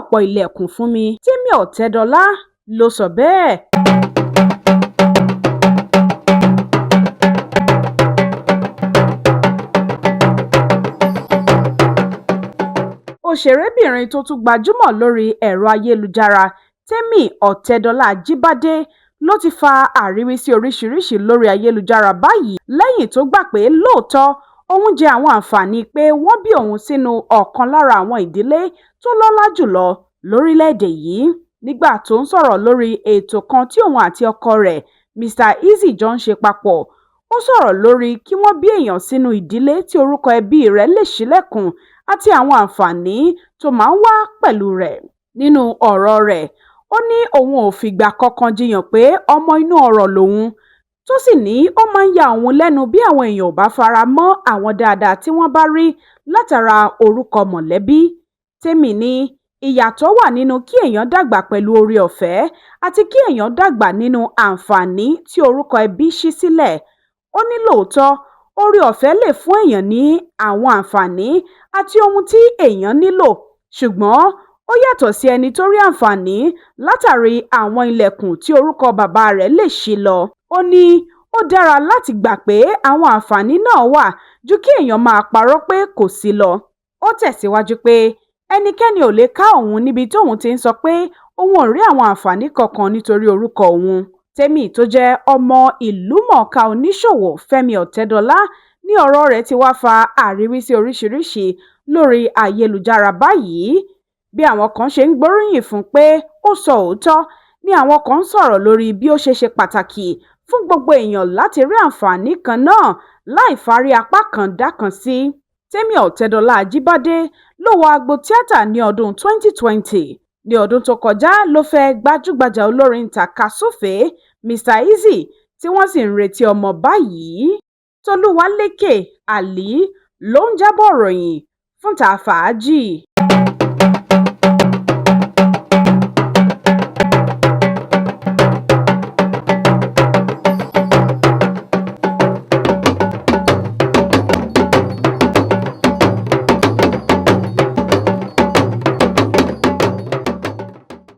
ọ̀pọ̀ ilẹ̀kùn fún mi. Temi Otedola ló sọ bẹ́ẹ̀. Òṣèrébìnrin tó tún gbajúmọ̀ lórí ẹ̀rọ ayélujára Temi Otedola Jíbádé ló ti fa àríwísí oríṣiríṣi lórí ayélujára báyìí lẹ́yìn tó gbà pé lóòótọ́ òun jẹ àwọn àǹfààní pé wọ́n bí òun sínú ọ̀kan lára àwọn ìdílé tó lọ́lá jùlọ lórílẹ̀‐èdè yìí. Nígbà tó ń sọ̀rọ̀ lórí ètò kan tí òun àti ọkọ rẹ̀ Mr Eazi jọ ń ṣe papọ̀, ó sọ̀rọ̀ lórí kí wọ́n bí èèyàn sínú ìdílé tí orúkọ ẹbí rẹ̀ lè ṣílẹ̀kùn àti àwọn àǹfààní tó máa ń wá pẹ̀lú rẹ̀. Nínú ọ̀rọ̀ rẹ̀, ó ní òun ò fìgbà kankan jiyàn pé ọmọ inú ọ̀rọ̀ lòun, tó sì ní ó máa ń ya òun lẹ́nu bí àwọn èèyàn ò bá fara mọ́ àwọn dáadáa tí wọ́n bá rí látara orúkọ mọ̀lẹ́bí. Temi ní ìyàtọ̀ wà nínú kí èèyàn dàgbà pẹ̀lú oore ọ̀fẹ́ àti kí èèyàn dàgbà nínú àǹfààní tí orúkọ ẹbí ṣí sílẹ̀. Ó ní lóòótọ́ oore ọ̀fẹ́ lè fún èèyàn ní àwọn àǹfààní àti ohun tí èèyàn nílò, ṣùgbọ́n ó yàtọ̀ sí ẹni tó rí àǹfààní látàrí àwọn ilẹ̀kùn tí orúkọ bàbá rẹ̀ lè ṣí lọ. Ó ní ó dára láti gbà pé àwọn àǹfààní náà wà ju kí èèyàn máa parọ́ pé kò sí lọ. Ó tẹ̀síwájú pé ẹnikẹ́ni ò lè ká òun níbi tí òun ti ń sọ pé òun ò rí àwọn àǹfààní kankan nítorí orúkọ òun. Temi tó jẹ́ ọmọ ìlúmọ̀ọ́ká oníṣòwò Fẹ́mi Ọ̀tẹ́dọ́lá ní ọ̀rọ̀ rẹ̀ ti wá fa àríwísí oríṣiríṣi lórí ayélujára báyìí. Bí àwọn kan ṣe ń gbóríyìn fún pé ó sọ òótọ́, ni àwọn kan ń sọ̀rọ̀ lórí bí ó ṣe pàtàkì fún gbogbo èèyàn láti rí àǹfààní kan náà láì fárí apá kan dá kan sí. Temi Otedola Jíbádé ló wọ agbo tíátà ní ọdún 2020. Ní ọdún tó kọjá ló fẹ́ gbajúgbajà olórin tàkasúfèé Mr Eazi tí wọ́n sì ń retí ọmọ báyìí. Tolúwalékè Àlí ló ń jábọ̀ ròyìn fún Ta Fàájì.